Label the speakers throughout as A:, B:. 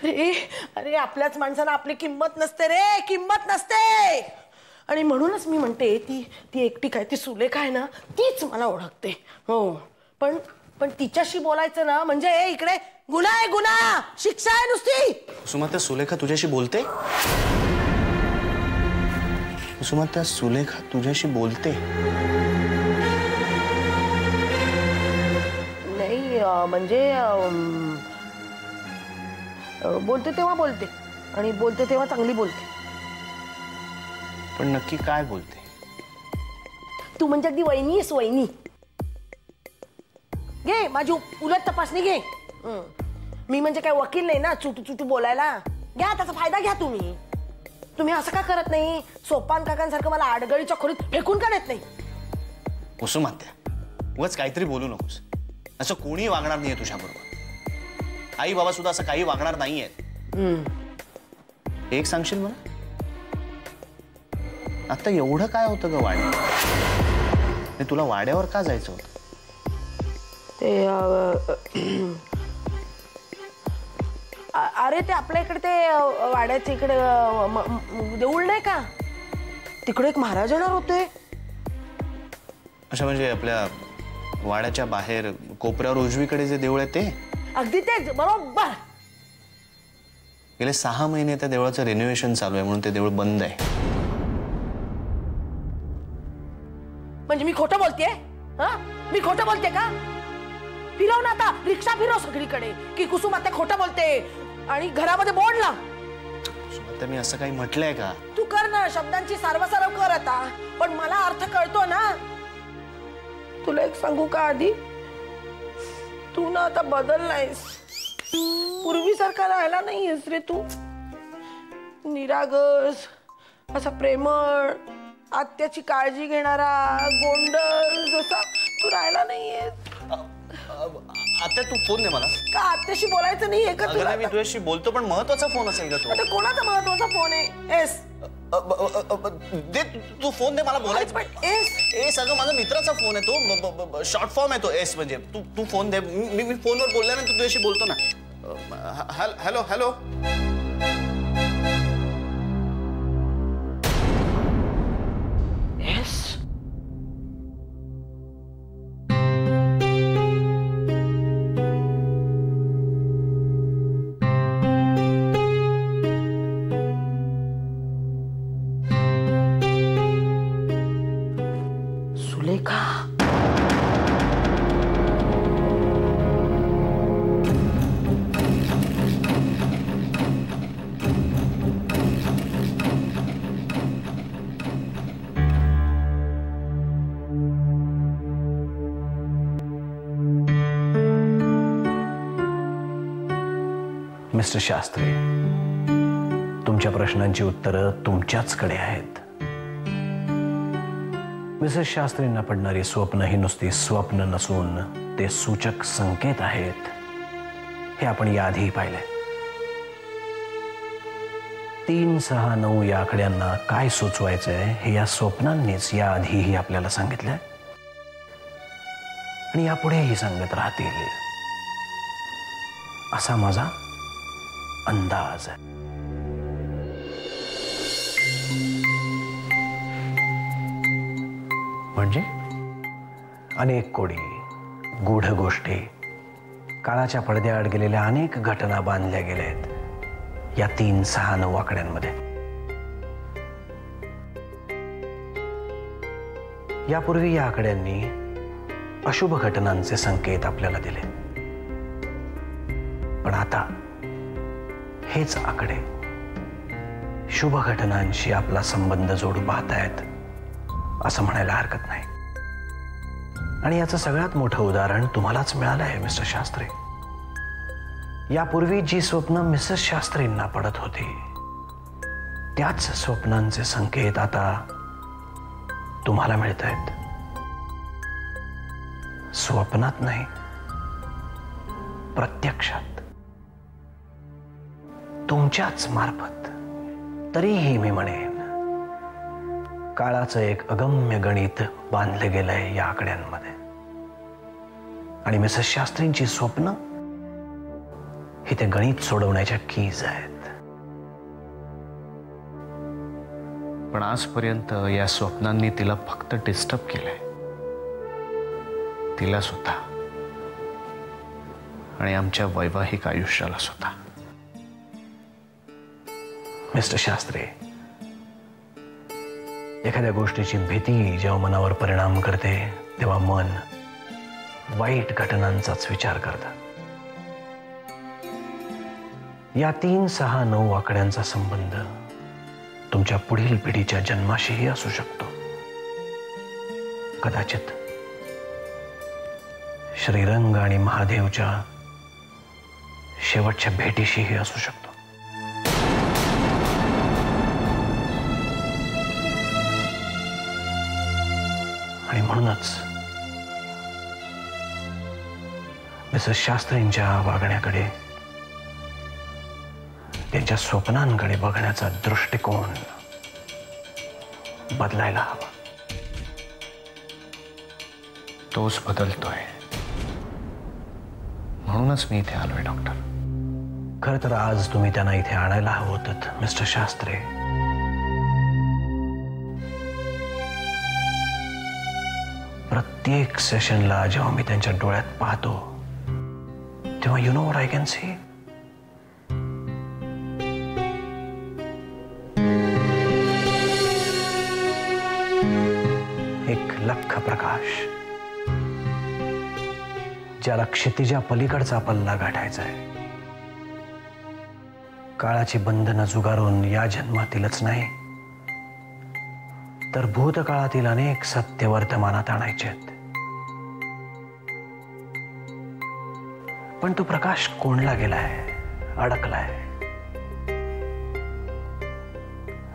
A: अरे अरे आपल्याच माणसाला आपली किंमत नसते रे, किंमत नसते. आणि म्हणूनच मी म्हणते ती ती एकटी काय ती सुलेखा आहे ना, तीच मला ओळखते. हो पण पण तिच्याशी बोलायचं ना म्हणजे इकडे गुन्हा आहे, गुन्हा, शिक्षा आहे नुसती.
B: सुमा त्या सुलेखा तुझ्याशी बोलते? सुमा त्या सुलेखा तुझ्याशी बोलते?
A: नाही म्हणजे बोलते तेव्हा बोलते आणि बोलते तेव्हा चांगली बोलते.
B: पण नक्की काय बोलते?
A: तू म्हणजे अगदी वहिनी आहेस, वहिनी. घे माझी उलट तपासणी घे. मी म्हणजे काय वकील नाही ना चुटू चुटू बोलायला. घ्या त्याचा फायदा घ्या तुम्ही. तुम्ही असं का करत नाही? सोपान काकांसारखं मला आडगळीच्या खोलीत फेकून का देत नाही?
B: कुसुमात्या उगाच काहीतरी बोलू नकोस. असं कोणी वागणार नाहीये तुझ्याबरोबर. आई बाबा सुद्धा असं काही वागणार नाहीये. एक सांगशील मला, आता एवढं काय होतं ग वाड्यावर? तुला वाड्यावर का जायचं होतं?
A: ते अरे ते आपल्या इकडे ते वाड्याच्या इकडे देऊळ नाही का, तिकडे एक महाराज येणार होते.
B: अच्छा म्हणजे आपल्या वाड्याच्या बाहेर कोपऱ्यावर उजवीकडे जे देऊळ आहे ते?
A: अगदी तेच बरोबर.
B: गेले 6 महिने त्या देवळाचं रिनोव्हेशन चालू आहे म्हणून ते देऊळ बंद आहे.
A: म्हणजे मी खोटं बोलतेय? मी खोटं बोलते का? फिरव ना आता, रिक्षा फिरव सगळीकडे की कुसुमात्या खोटं बोलते आणि घरामध्ये बोर्ड लाव.
B: कुसुमात्या मी असं काही म्हटलंय का?
A: तू कर ना, शब्दांची सारवासारव कर आता, पण मला अर्थ कळतो ना. तुला एक सांगू का आधी, तू ना आता बदललायस. पूर्वीसारखा राहिला नाहीयेस रे तू. निरागस, असा प्रेमळ, आत्याची काळजी घेणारा, गोंडल जसा तू राहिला नाहीयेस.
B: आत्या तू फोन दे मला.
A: का आत्याशी बोलायचं नाहीये का तुला?
B: मी तुझ्याशी बोलतो पण महत्वाचा फोन असेल का तो?
A: आता कोणाचा महत्वाचा फोन आहे? एस
B: दे तू फोन दे मला बोलायचं.
A: पण एस
B: अगं माझा मित्राचा फोन आहे तो, शॉर्ट फॉर्म आहे तो एस म्हणजे. तू फोन दे, मी फोनवर बोलल्यानंतर तुझ्याशी बोलतो ना. Hello hello.
A: S Sulekha.
C: Mister Shastri, तुमच्या प्रश्नांची उत्तरं तुमच्याचकडे आहेत. मिसेस शास्त्रींना पडणारी स्वप्न ही नुसती स्वप्न नसून ते सूचक संकेत आहेत. हे आपण याआधीही पाहिले. 3, 6, 9 या आकड्यांना काय सुचवायचंय हे या स्वप्नांनीच याआधीही आपल्याला सांगितलंय आणि यापुढेही सांगत राहतील असा माझा अंदाज आहे. म्हणजे अनेक कोडी, गूढ गोष्टी, काळाच्या पडद्याआड गेलेल्या अनेक घटना बांधल्या गेल्या आहेत या 3, 6, 9 आकड्यांमध्ये. यापूर्वी या आकड्यांनी अशुभ घटनांचे संकेत आपल्याला दिले, पण आता हेच आकडे शुभ घटनांशी आपला संबंध जोडू पाहतायत असं म्हणायला हरकत नाही. आणि याचं सगळ्यात मोठं उदाहरण तुम्हालाच मिळालं आहे मिस्टर शास्त्री. यापूर्वी जी स्वप्न मिसेस शास्त्रींना पडत होती त्याच स्वप्नांचे संकेत आता तुम्हाला मिळत आहेत. स्वप्नात नाही, प्रत्यक्षात, तुमच्याच मार्फत. तरीही मी म्हणेन काळाचं एक अगम्य गणित बांधले गेलंय या आकड्यांमध्ये. आणि मिसेस शास्त्रींची स्वप्न हे ते गणित सोडवण्याच्या कीज आहेत.
B: पण आजपर्यंत या स्वप्नांनी तिला फक्त डिस्टर्ब केलंय, तिला सुद्धा आणि आमच्या वैवाहिक आयुष्याला सुद्धा.
C: मिस्टर शास्त्री, एखाद्या गोष्टीची भीती जेव्हा मनावर परिणाम करते तेव्हा मन वाईट घटनांचाच विचार करतं. या 3, 6, 9 आकड्यांचा संबंध तुमच्या पुढील पिढीच्या जन्माशीही असू शकतो. कदाचित श्रीरंग आणि महादेवच्या शेवटच्या भेटीशीही असू शकतो. आणि म्हणूनच मिसेस शास्त्रींच्या वागण्याकडे, त्यांच्या स्वप्नांकडे बघण्याचा दृष्टिकोन बदलायला हवा.
B: तोच बदलतोय, म्हणूनच मी इथे आलोय डॉक्टर.
C: खरं तर आज तुम्ही त्यांना इथे आणायला हवं होतं मिस्टर शास्त्री. प्रत्येक सेशनला जेव्हा मी त्यांच्या डोळ्यात पाहतो तेव्हा you know what I can see, एक लख्ख प्रकाश ज्याला क्षितिजा पलीकडचा पल्ला गाठायचा आहे. काळाची बंधनं जुगारून या जन्मातीलच नाही तर भूतकाळातील अनेक सत्य वर्तमानात आणायचे आहेत. पण तो प्रकाश कोंडला गेलाय, अडकलाय.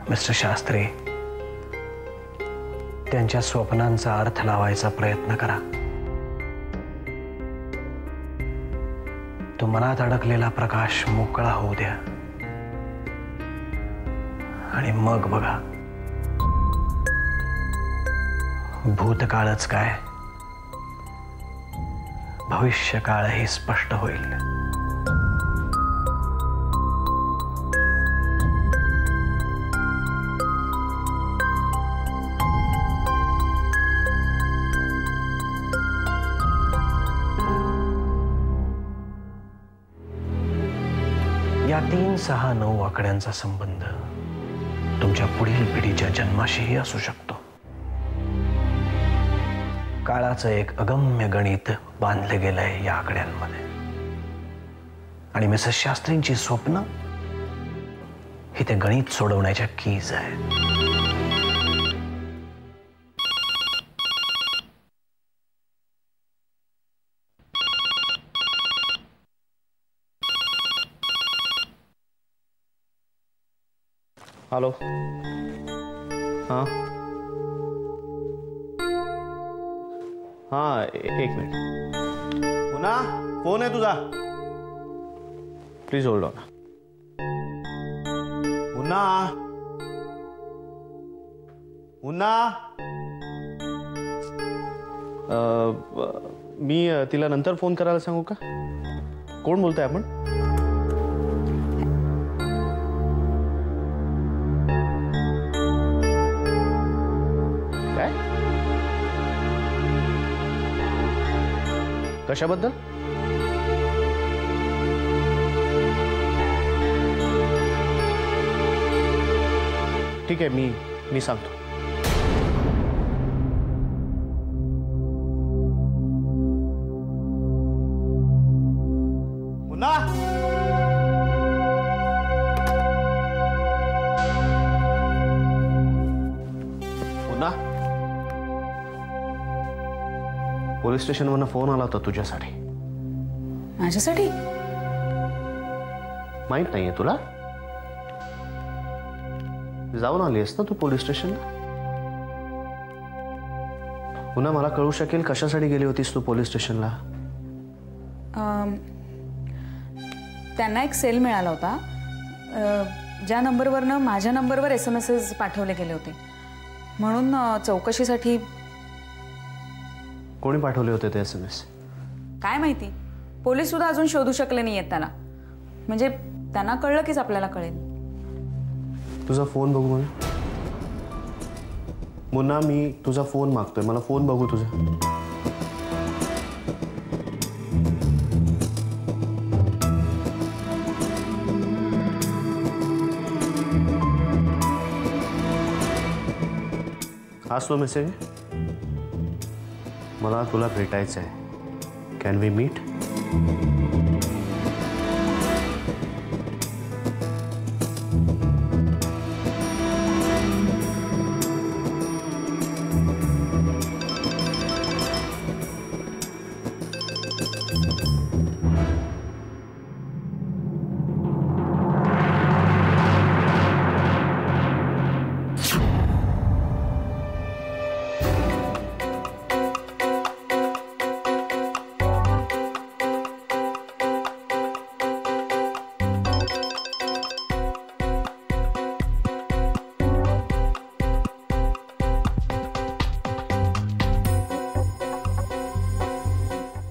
C: मिस्टर शास्त्री, त्यांच्या स्वप्नांचा अर्थ लावायचा प्रयत्न करा. तो मनात अडकलेला प्रकाश मोकळा होऊ द्या आणि मग बघा, भूतकाळच काय भविष्यकाळही स्पष्ट होईल. या 3, 6, 9 आकड्यांचा संबंध तुमच्या पुढील पिढीच्या जन्माशीही असू शकतो. काळाचं एक अगम्य गणित बांधले गेलंय या आकड्यांमध्ये आणि मिसेस शास्त्रींची स्वप्न ही ते गणित सोडवण्याच्या कीज आहेत.
B: हॅलो. हां हां, एक मिनिट. पुन्हा फोन आहे तुझा, प्लीज होल्ड ऑन. पुन्हा पुन्हा मी तिला नंतर फोन करायला सांगू का? कोण बोलतोय आपण? काय? कशाबद्दल? ठीक आहे, मी सांगतो. पुन्हा पुन्हा पोलीस स्टेशनवरून फोन आला होता तुझ्यासाठी.
D: माझ्यासाठी?
B: माहित नाहीये तुला? जाऊन आलीस ना तू पोलीस स्टेशनला? पुन्हा मला कळू शकेल कशासाठी गेली होतीस तू पोलीस स्टेशनला?
D: त्यांना एक सेल मिळाला होता ज्या नंबरवरनं माझ्या नंबरवर SMS पाठवले गेले होते, म्हणून चौकशीसाठी.
B: कोणी पाठवले होते ते SMS?
D: काय माहिती, पोलीस सुद्धा अजून शोधू शकले नाहीयेत त्याला. म्हणजे त्यांना कळलं कीच आपल्याला कळेल.
B: तुझा फोन बघू मला. मुन्ना, मी तुझा फोन मागतोय. मला फोन बघू तुझा. हाच तो मेसेज आहे. मला तुला भेटायचं आहे. Can we meet?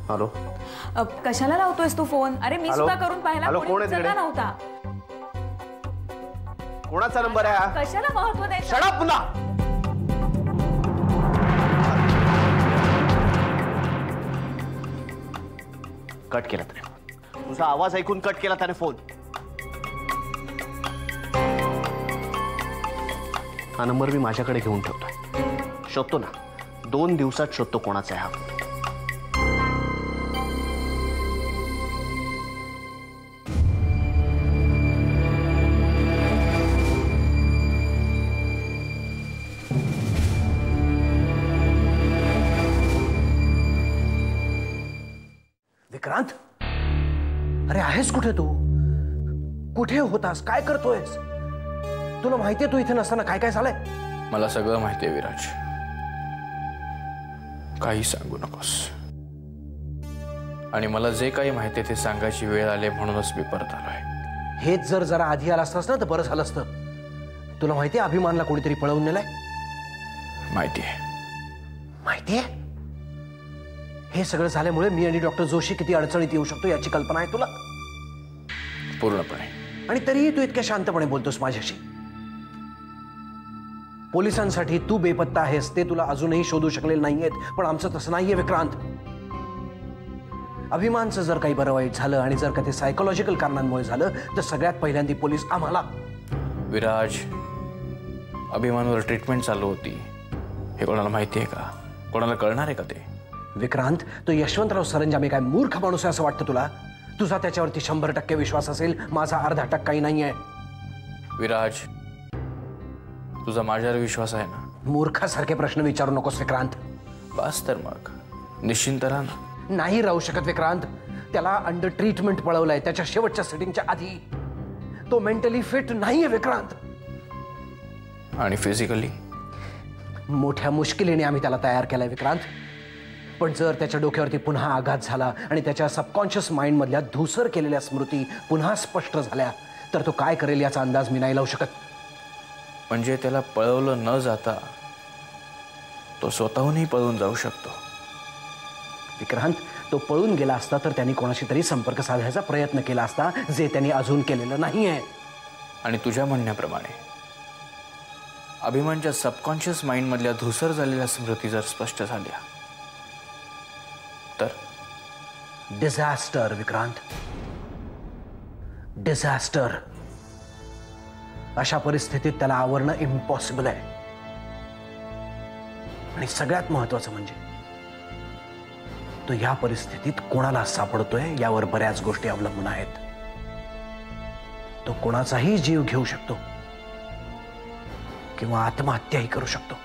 B: हॅलो.
D: कशाला लावतोयस तू फोन? अरे मी सुद्धा करून पाहिला, कोणी उचलला नव्हता.
B: कोणाचा नंबर आहे?
D: कशाला महत्व द्यायचं?
B: शट अप पुन्हा. कट केला त्याने. तुझा आवाज ऐकून कट केला त्याने फोन. हा नंबर मी माझ्याकडे घेऊन ठेवतोय. शोधतो ना, 2 दिवसात शोधतो कोणाचा आहे हा फोन.
C: विक्रांत, अरे आहेस कुठे तू? कुठे होतास? काय करतोयस? तुला माहितीये तू इथे नसताना काय काय झालंय?
E: मला सगळं माहितीये विराज. काही सांगू नकोस. आणि मला जे काही माहितीये ते सांगायची वेळ आली म्हणूनच मी परत आलोय.
C: हेच जर जरा आधी आला असतास ना तर बरं झालं असतं. तुला माहितीये अभिमानला कोणीतरी पळवून नेलाय?
E: माहितीये.
C: माहितीये? हे सगळं झाल्यामुळे मी आणि डॉक्टर जोशी किती अडचणीत येऊ शकतो याची कल्पना आहे तुला?
E: पूर्णपणे.
C: आणि तरीही तू इतक्या शांतपणे बोलतोस माझ्याशी. पोलिसांसाठी तू बेपत्ता आहेस ते तुला अजूनही शोधू शकलेले नाहीयेत, पण आमचं तसं नाहीये विक्रांत. अभिमानचं जर काही बरं वाईट झालं आणि जर का ते सायकोलॉजिकल कारणांमुळे झालं तर सगळ्यात पहिल्यांदा पोलीस आम्हाला.
E: विराज, अभिमानवर ट्रीटमेंट चालू होती हे कोणाला माहिती आहे का? कोणाला कळणार आहे का ते?
C: विक्रांत, तो यशवंतराव सरंजामे काय मूर्ख माणूस आहे असं वाटतं तुला? तुझा त्याच्यावरती 100% विश्वास असेल, माझा 0.5% नाहीये.
E: विराज, तुझा माझ्यावर विश्वास आहे ना?
C: मूर्खासारखे प्रश्न विचारू नकोस विक्रांत.
E: बस तर मग निश्चिंत राहा ना.
C: नाही राहू शकत विक्रांत. त्याला अंडर ट्रीटमेंट पळवलंय त्याच्या शेवटच्या सेटिंगच्या आधी. तो मेंटली फिट नाहीये विक्रांत.
E: आणि फिजिकली?
C: मोठ्या मुश्किलीने आम्ही त्याला तयार केलाय विक्रांत. पण जर त्याच्या डोक्यावरती पुन्हा आघात झाला आणि त्याच्या सबकॉन्शियस माइंड मधल्या धूसर केलेल्या स्मृती पुन्हा स्पष्ट झाल्या तर तो काय करेल याचा अंदाज मी नाही लावू शकत.
E: म्हणजे त्याला पळवलं न जाता तो स्वतःहूनही पळून जाऊ शकतो.
C: विक्रांत, तो पळून गेला असता तर त्यांनी कोणाशी तरी संपर्क साधायचा प्रयत्न केला असता, जे त्यांनी अजून केलेलं नाहीये.
E: आणि तुझ्या म्हणण्याप्रमाणे अभिमानच्या सबकॉन्शियस माइंड मधल्या धूसर झालेल्या स्मृती जर स्पष्ट झाल्या तर
C: डिझास्टर विक्रांत, डिझास्टर. अशा परिस्थितीत त्याला आवरणं इम्पॉसिबल आहे. आणि सगळ्यात महत्वाचं म्हणजे तो या परिस्थितीत कोणाला सापडतोय यावर बऱ्याच गोष्टी अवलंबून आहेत. तो कोणाचाही जीव घेऊ शकतो किंवा आत्महत्याही करू शकतो.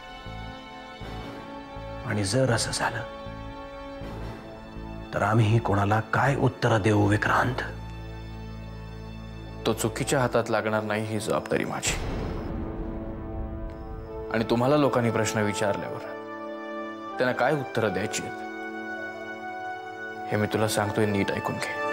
C: आणि जर असं झालं तर आम्हीही कोणाला काय उत्तर देऊ विक्रांत?
E: तो चुकीच्या हातात लागणार नाही ही जबाबदारी माझी. आणि तुम्हाला लोकांनी प्रश्न विचारल्यावर त्यांना काय उत्तरं द्यायची हे मी तुला सांगतोय, नीट ऐकून घे.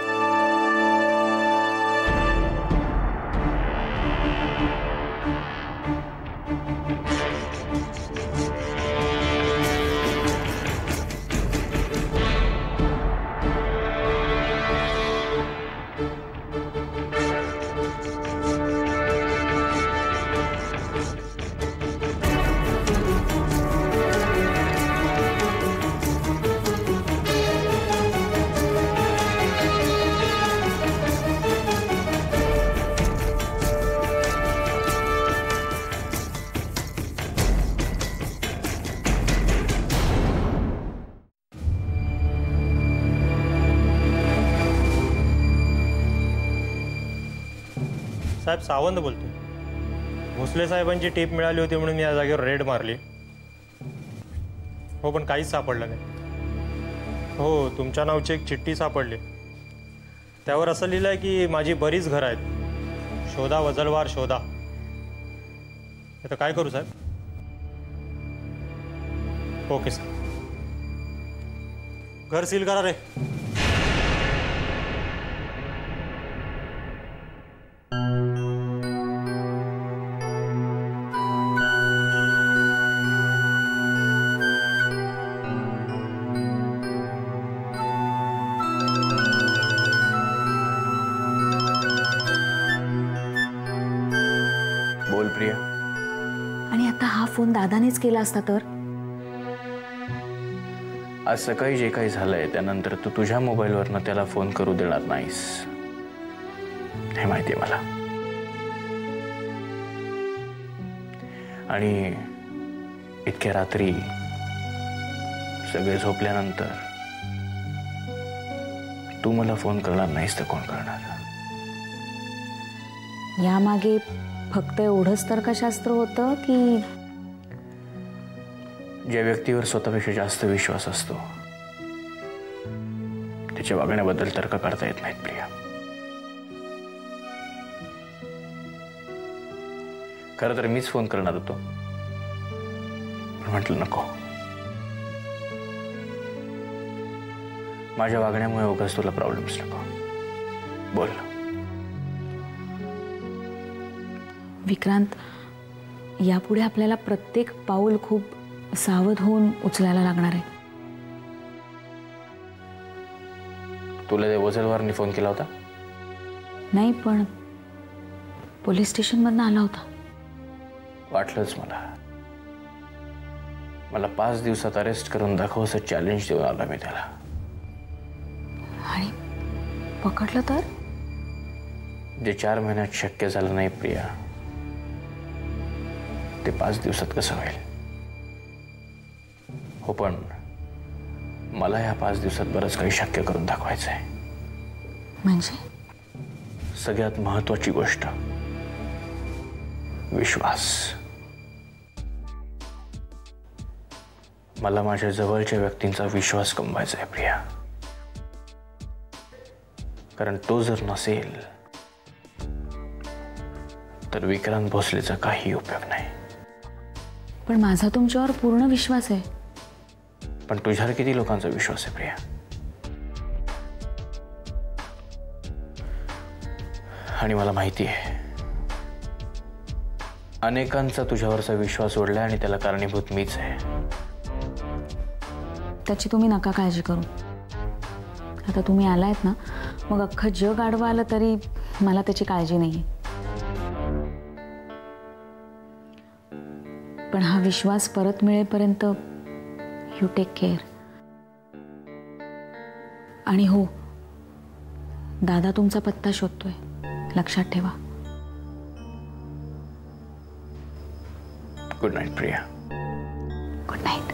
F: साहेब सावंत बोलतो. भोसले साहेबांची टीप मिळाली होती म्हणून मी या जागेवर रेड मारली. हो, पण काहीच सापडलं नाही. हो, तुमच्या नावची एक चिठ्ठी सापडली. त्यावर असं लिहिलं आहे की माझी बरीच घरं आहेत, शोधा वजलवार शोधा. आता काय करू साहेब? Okay sir. घर सील करा रे.
E: बोल प्रिया.
D: आणि आता हा फोन दादानेच केला असता तर?
E: आज सकाळी जे काही झालंय त्यानंतर तू तुझ्या मोबाईलवरनं त्याला फोन करू देणार नाहीस, हे माहितीये मला. आणि इतक्या रात्री सगळे झोपल्यानंतर तू मला फोन करणार नाहीस तर कोण करणार?
D: यामागे फक्त एवढंच तर्कशास्त्र होतं की
E: ज्या व्यक्तीवर स्वतःपेक्षा जास्त विश्वास असतो त्याच्या वागण्याबद्दल तर्क करता येत नाहीत प्रिया. खरं तर मीच फोन करणार होतो, पण म्हटलं नको. माझ्या वागण्यामुळे उगाच तुला प्रॉब्लेम्स नको. बोल.
D: विक्रांत, यापुढे आपल्याला प्रत्येक पाऊल खूप सावध होऊन उचलायला लागणार आहे.
E: तुला त्या वजलवारने फोन केला होता?
D: नाही, पण पोलीस स्टेशनमधनं आला होता.
E: वाटलंच मला 5 दिवसात अरेस्ट करून दाखव असं चॅलेंज देऊन आला मी त्याला.
D: आणि पकडलं तर?
E: जे 4 महिन्यात शक्य झालं नाही प्रिया, ते 5 दिवसात कसं होईल? हो, पण मला या 5 दिवसात बरंच काही शक्य करून दाखवायचं आहे.
D: म्हणजे?
E: सगळ्यात महत्वाची गोष्ट, विश्वास. मला माझ्या जवळच्या व्यक्तींचा विश्वास कमवायचा आहे प्रिया. कारण तो जर नसेल तर विक्रांत भोसलेचा काही उपयोग नाही.
D: पण माझा तुमच्यावर पूर्ण विश्वास आहे.
E: पण तुझ्यावर किती लोकांचा विश्वास आहे प्रिया? आणि मला माहिती आहे अनेकांचा तुझ्यावरचा विश्वास उडलाय आणि त्याला कारणीभूत मीच आहे.
D: त्याची तुम्ही नका काळजी करू. आता तुम्ही आलायत ना, मग अख्खं जग आडवं आलं तरी मला त्याची काळजी नाही. पण हा विश्वास परत मिळेपर्यंत यू टेक केअर. आणि हो, दादा तुमचा पत्ता शोधतोय, लक्षात ठेवा.
E: Good night Priya.
D: Good night.